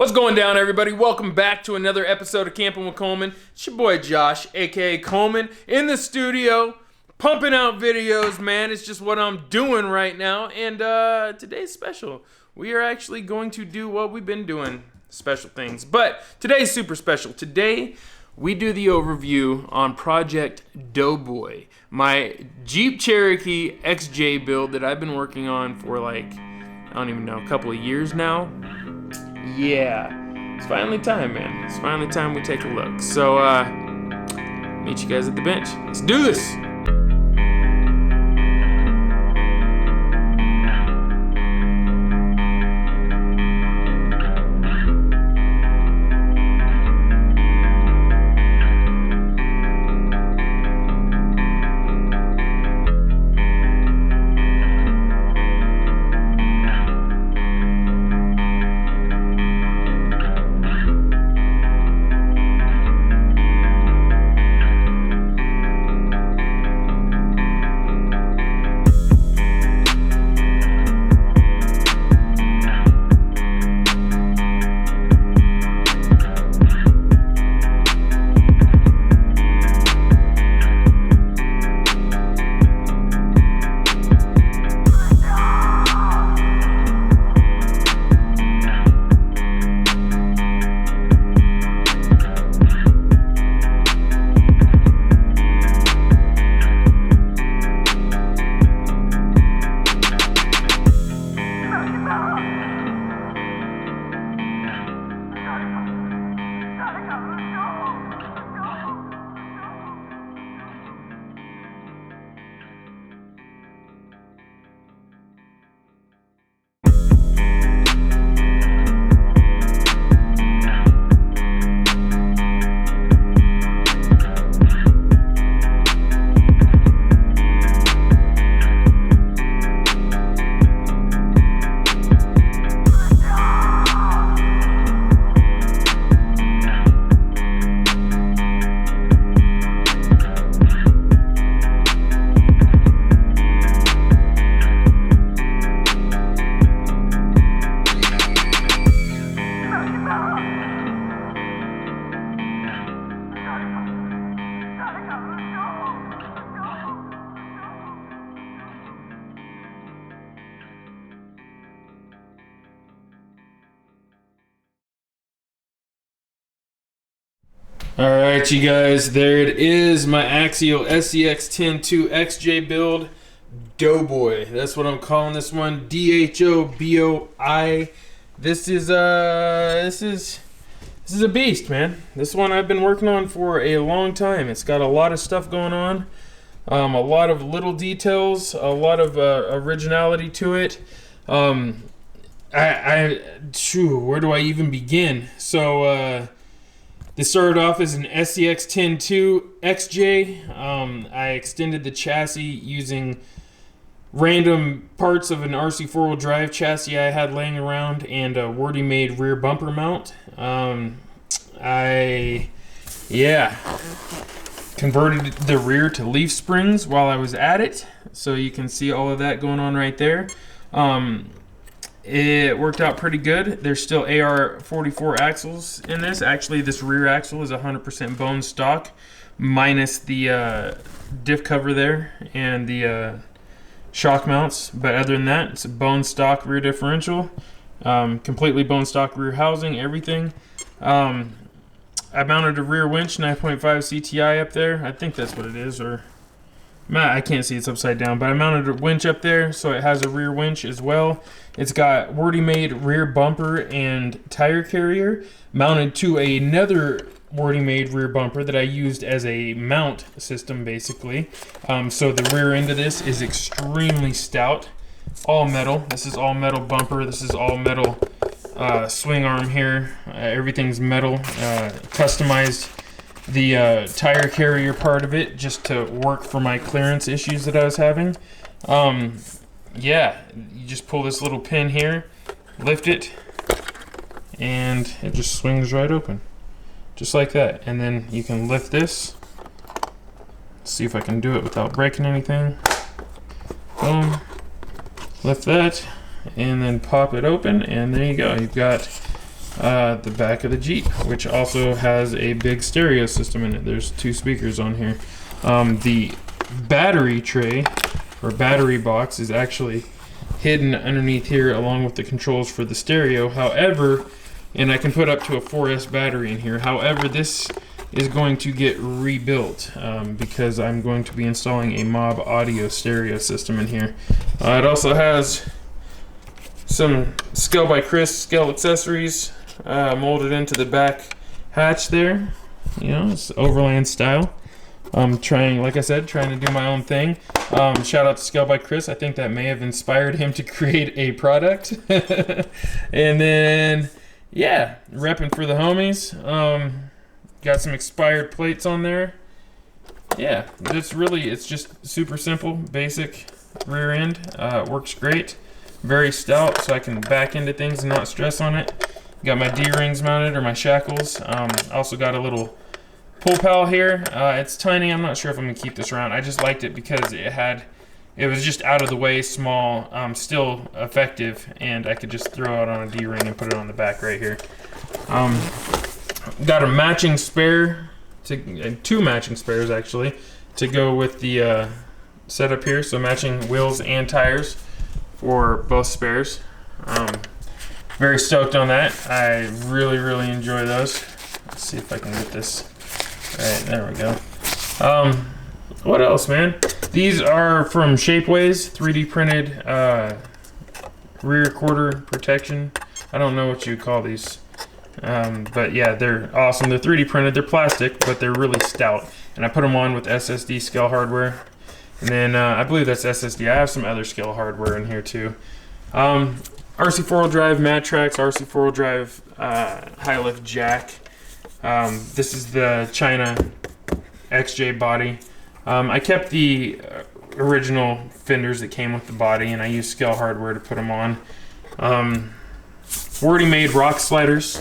What's going down, everybody? Welcome back to another episode of Camping with Coleman. It's your boy Josh, aka Coleman, in the studio, pumping out videos, man. It's just what I'm doing right now. And today's special. We are actually going to do what we've been doing, special things. But today's super special. Today, we do the overview on Project Dho Boi, my Jeep Cherokee XJ build that I've been working on for like, I don't even know, a couple of years now. Yeah, it's finally time, man. It's finally time we take a look. So, meet you guys at the bench. Let's do this! Alright, you guys, there it is, my Axial SCX-10-2 XJ build, Dho Boi. That's what I'm calling this one, D-H-O-B-O-I. This is a beast, man. This one I've been working on for a long time. It's got a lot of stuff going on, a lot of little details, a lot of originality to it. Where do I even begin? So, this started off as an SCX-10-2 XJ. I extended the chassis using random parts of an RC four-wheel drive chassis I had laying around and a Wordy made rear bumper mount. I converted the rear to leaf springs while I was at it. So you can see all of that going on right there. It worked out pretty good. There's still AR-44 axles in this. Actually, this rear axle is 100% bone stock, minus the diff cover there and the shock mounts. But other than that, it's a bone stock rear differential, completely bone stock rear housing, everything. I mounted a rear winch 9.5 CTI up there. I think that's what it is, or I can't see, it's upside down, but I mounted a winch up there, so it has a rear winch as well. It's got Wordy made rear bumper and tire carrier mounted to another Wordy made rear bumper that I used as a mount system, basically. So the rear end of this is extremely stout, all metal. This is all metal bumper. This is all metal swing arm here. Everything's metal, customized the tire carrier part of it just to work for my clearance issues that I was having. Yeah, you just pull this little pin here, lift it, and it just swings right open, just like that. And then you can lift this. Let's see if I can do it without breaking anything. Boom, lift that, and then pop it open, and there you go. You've got the back of the Jeep, which also has a big stereo system in it. There's 2 speakers on here. The battery tray or battery box is actually hidden underneath here along with the controls for the stereo. However, and I can put up to a 4S battery in here. However, this is going to get rebuilt because I'm going to be installing a Mob audio stereo system in here. It also has some Scale by Chris scale accessories molded into the back hatch there. You know, it's overland style. I'm trying, like I said, trying to do my own thing. Shout out to Scale by Chris. I think that may have inspired him to create a product. And then, yeah, repping for the homies. Got some expired plates on there. Yeah, it's just super simple, basic rear end. It works great. Very stout, so I can back into things and not stress on it. Got my D-rings mounted, or my shackles. Also got a little pull pal here. It's tiny. I'm not sure if I'm gonna keep this around. I just liked it because it was just out of the way, small, still effective, and I could just throw it on a D-ring and put it on the back right here. Got a matching spare, 2 matching spares actually, to go with the setup here. So matching wheels and tires for both spares. Very stoked on that. I really enjoy those. Let's see if I can get this. Right, there we go. What else, man? These are from Shapeways, 3D printed rear quarter protection. I don't know what you call these. But yeah, they're awesome. They're 3D printed. They're plastic, but they're really stout. And I put them on with SSD scale hardware. And then I believe that's SSD. I have some other scale hardware in here too. RC 4-wheel drive Matrax, RC 4-wheel drive high lift jack. This is the China XJ body. I kept the original fenders that came with the body, and I used scale hardware to put them on. Wordy made rock sliders.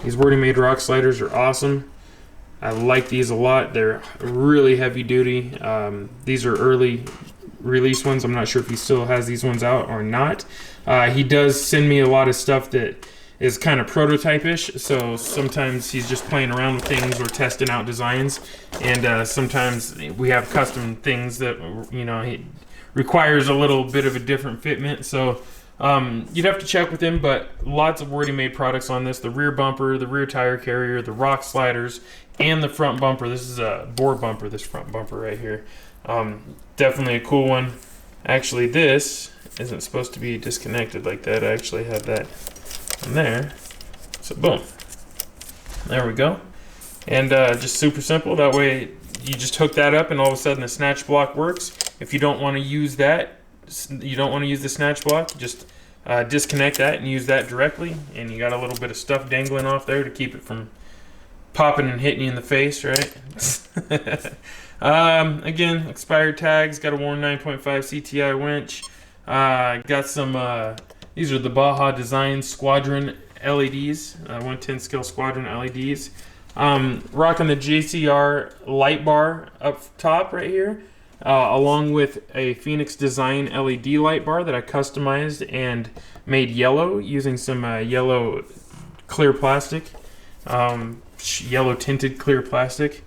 These Wordy made rock sliders are awesome. I like these a lot. They're really heavy duty. These are early release ones. I'm not sure if he still has these ones out or not. He does send me a lot of stuff that is kind of prototype-ish, so sometimes he's just playing around with things or testing out designs, and sometimes we have custom things that, you know, he requires a little bit of a different fitment, so you'd have to check with him, but lots of Wordy made products on this. The rear bumper, the rear tire carrier, the rock sliders, and the front bumper. This is a board bumper, this front bumper right here. Definitely a cool one. Actually, this isn't supposed to be disconnected like that. I actually have that on there. So boom. There we go. And just super simple. That way you just hook that up and all of a sudden the snatch block works. If you don't want to use that, you don't want to use the snatch block, just disconnect that and use that directly, and you got a little bit of stuff dangling off there to keep it from popping and hitting you in the face, right? Again, expired tags, got a worn 9.5 CTI winch, got some, these are the Baja Design Squadron LEDs, 110 scale Squadron LEDs, rocking the JCR light bar up top right here, along with a Phoenix Design LED light bar that I customized and made yellow using some yellow clear plastic, yellow tinted clear plastic.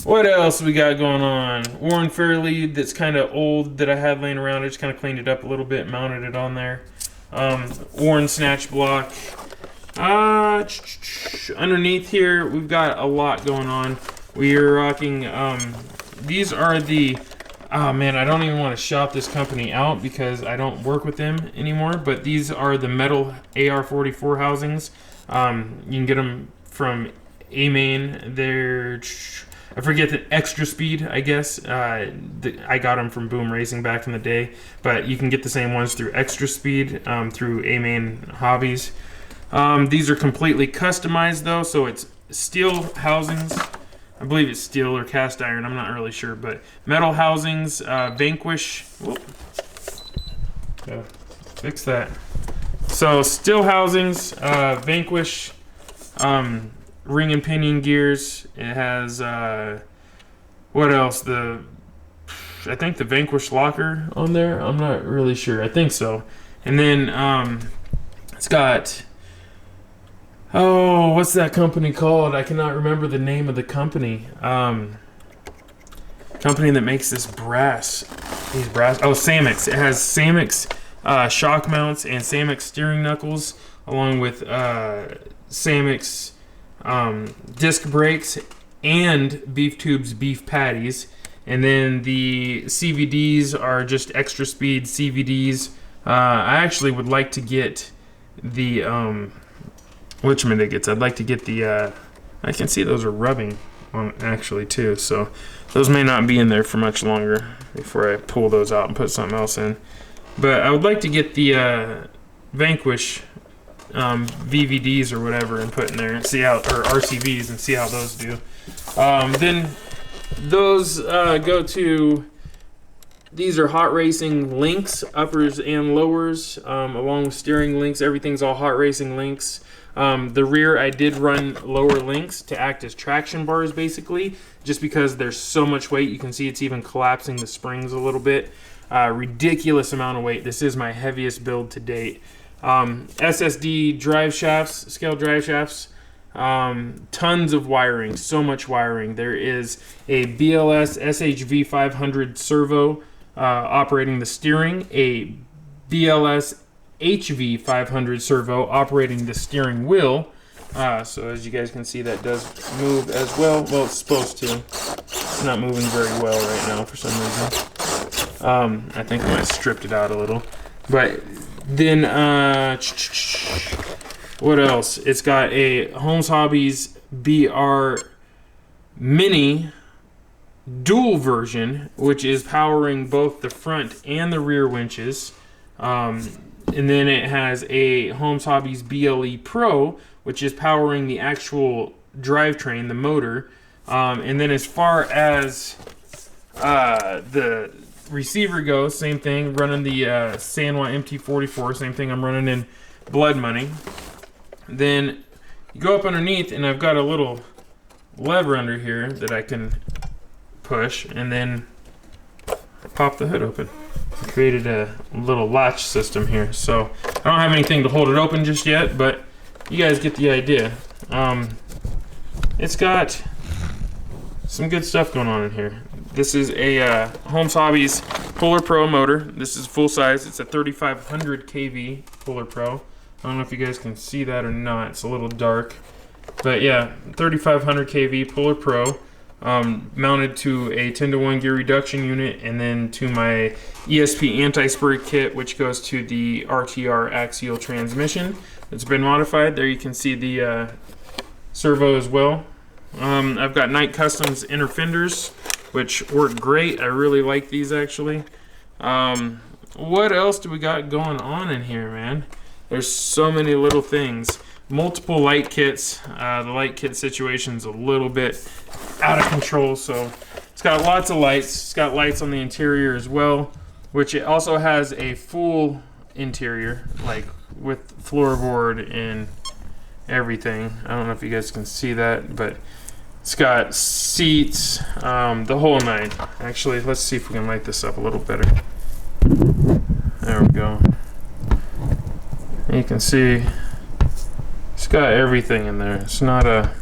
What else we got going on? Worn fair lead that's kind of old that I had laying around. I just kind of cleaned it up a little bit, mounted it on there. Worn snatch block. Underneath here, we've got a lot going on. We are rocking, these are the, oh man, I don't even want to shout this company out because I don't work with them anymore, but these are the metal AR-44 housings. You can get them from AMain. They're, I forget the Extra Speed, I guess. I got them from Boom Racing back in the day, but you can get the same ones through Extra Speed, through AMain Hobbies. These are completely customized though, so it's steel housings. I believe it's steel or cast iron, I'm not really sure, but metal housings, Vanquish. Whoop. Yeah, fix that. So steel housings, Vanquish, ring and pinion gears. It has what else? I think the Vanquish locker on there. I'm not really sure. I think so. And then it's got Oh, what's that company called? I cannot remember the name of the company. Company that makes this brass. These brass. Oh, Samex. It has Samex shock mounts and Samex steering knuckles, along with Samex disc brakes and Beef Tubes beef patties. And then the CVDs are just extra speed CVDs. I actually would like to get the whatchamadiggits. I'd like to get the I can see those are rubbing on actually too, so those may not be in there for much longer before I pull those out and put something else in. But I would like to get the Vanquish VVDs or whatever and put in there and see how, or RCVs, and see how those do. Then those go to, these are hot racing links, uppers and lowers, along with steering links. Everything's all hot racing links. The rear, I did run lower links to act as traction bars, basically, just because there's so much weight. You can see it's even collapsing the springs a little bit. Ridiculous amount of weight. This is my heaviest build to date. SSD drive shafts, scale drive shafts, tons of wiring, so much wiring. There is a BLS SHV 500 servo operating the steering, a BLS HV 500 servo operating the steering wheel. So as you guys can see, that does move as well. Well, it's supposed to. It's not moving very well right now for some reason. I think I might have stripped it out a little. But then, what else? It's got a Holmes Hobbies BR Mini dual version, which is powering both the front and the rear winches. And then it has a Holmes Hobbies BLE Pro, which is powering the actual drivetrain, the motor. And then as far as the receiver goes, same thing, running the Sanwa MT44, same thing I'm running in Blood Money. Then you go up underneath, and I've got a little lever under here that I can push, and then pop the hood open. I created a little latch system here, so I don't have anything to hold it open just yet, but you guys get the idea. It's got some good stuff going on in here. This is a Holmes Hobbies Polar Pro motor. This is full size. It's a 3500 kV Polar Pro. I don't know if you guys can see that or not. It's a little dark. But yeah, 3500 kV Polar Pro. Mounted to a 10-to-1 gear reduction unit, and then to my ESP anti-spur kit, which goes to the RTR axial transmission. It's been modified. There you can see the servo as well. I've got Knight Customs inner fenders, which work great. I really like these, actually. What else do we got going on in here, man? There's so many little things. Multiple light kits. The light kit situation's a little bit out of control, so it's got lots of lights. It's got lights on the interior as well, which it also has a full interior, like with floorboard and everything. I don't know if you guys can see that, but it's got seats, the whole nine. Actually, let's see if we can light this up a little better. There we go. You can see it's got everything in there. It's not a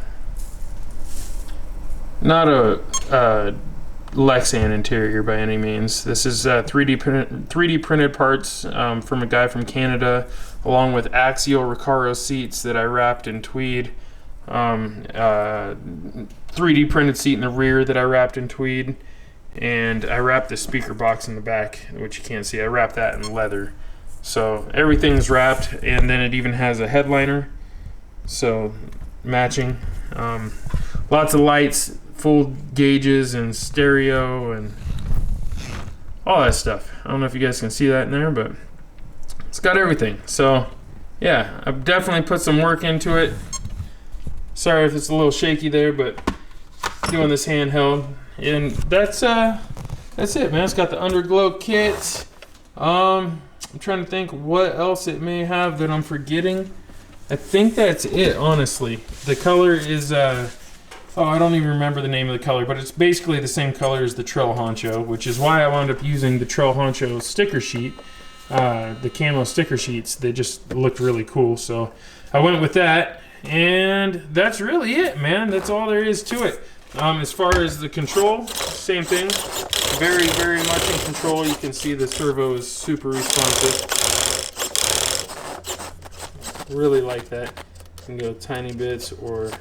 Lexan interior by any means. This is 3D printed parts from a guy from Canada, along with axial Recaro seats that I wrapped in tweed. 3D printed seat in the rear that I wrapped in tweed, and I wrapped the speaker box in the back, which you can't see. I wrapped that in leather. So everything's wrapped, and then it even has a headliner, so matching. Lots of lights, full gauges and stereo and all that stuff. I don't know if you guys can see that in there, but it's got everything. So yeah, I've definitely put some work into it. Sorry if it's a little shaky there, but doing this handheld. And that's it, man. It's got the underglow kit. I'm trying to think what else it may have that I'm forgetting. I think that's it, honestly. The color is oh, I don't even remember the name of the color, but it's basically the same color as the Trail Honcho, which is why I wound up using the Trail Honcho sticker sheet, the camo sticker sheets. They just looked really cool, so I went with that. And that's really it, man. That's all there is to it. As far as the control, same thing. Very, very much in control. You can see the servo is super responsive. Really like that. You can go tiny bits or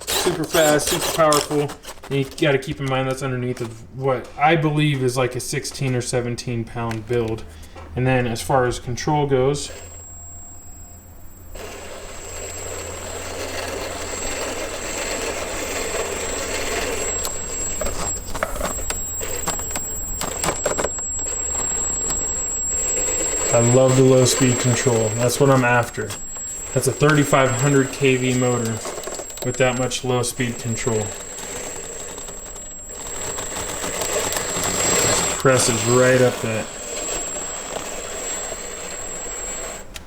super fast, super powerful. And you got to keep in mind that's underneath of what I believe is like a 16 or 17 pound build. And then as far as control goes, I love the low speed control. That's what I'm after. That's a 3500 kV motor with that much low speed control. Just presses right up that.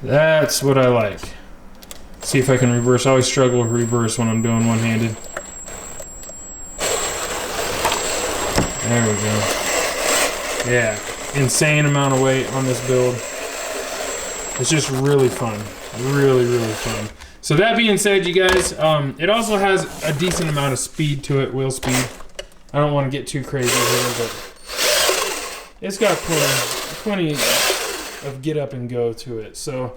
That's what I like. See if I can reverse. I always struggle with reverse when I'm doing one-handed. There we go. Yeah, insane amount of weight on this build. It's just really fun. Really, really fun. So that being said, you guys, it also has a decent amount of speed to it, wheel speed. I don't want to get too crazy here, but it's got plenty of get up and go to it. So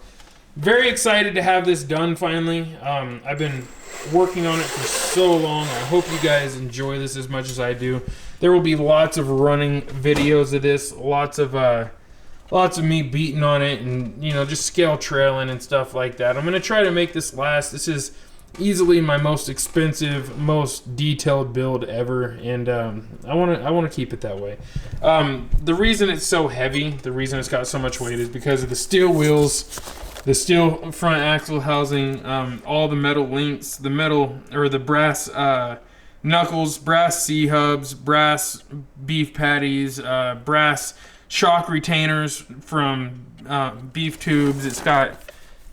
very excited to have this done finally. I've been working on it for so long. I hope you guys enjoy this as much as I do. There will be lots of running videos of this, lots of me beating on it and, you know, just scale trailing and stuff like that. I'm going to try to make this last. This is easily my most expensive, most detailed build ever, and I want to keep it that way. The reason it's so heavy, the reason it's got so much weight is because of the steel wheels, the steel front axle housing, all the metal links, the metal or the brass knuckles, brass C-hubs, brass beef patties, brass shock retainers from beef tubes. It's got,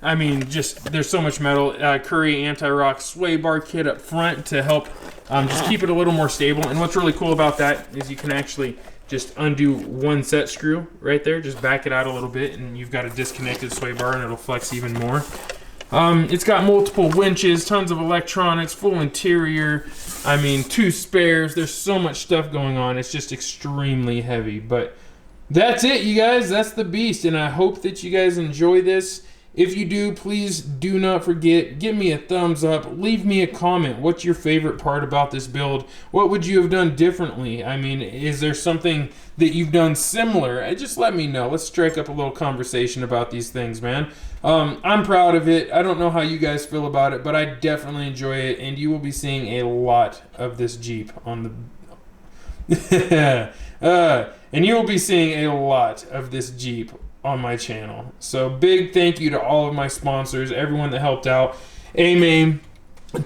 I mean, just there's so much metal. Curry anti-rock sway bar kit up front to help just keep it a little more stable. And what's really cool about that is you can actually just undo one set screw right there, just back it out a little bit, and you've got a disconnected sway bar and it'll flex even more. It's got multiple winches, tons of electronics, full interior. I mean, 2 spares. There's so much stuff going on. It's just extremely heavy, but that's it, you guys. That's the beast, and I hope that you guys enjoy this. If you do, please do not forget, give me a thumbs up, leave me a comment. What's your favorite part about this build? What would you have done differently? I mean, is there something that you've done similar? Just let me know. Let's strike up a little conversation about these things, man. I'm proud of it. I don't know how you guys feel about it, but I definitely enjoy it, and you will be seeing a lot of this Jeep on the... and you will be seeing a lot of this Jeep on my channel. So big thank you to all of my sponsors, everyone that helped out. A-Main,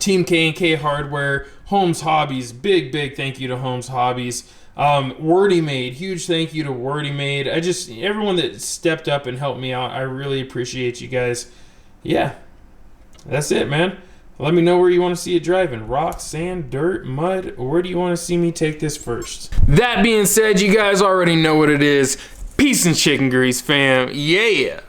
Team K&K Hardware, Holmes Hobbies, big thank you to Holmes Hobbies. Wordy Made, huge thank you to Wordy Made. Everyone that stepped up and helped me out, I really appreciate you guys. Yeah, that's it, man. Let me know where you want to see it driving. Rock, sand, dirt, mud, or where do you want to see me take this first? That being said, you guys already know what it is. Peace and chicken grease, fam. Yeah.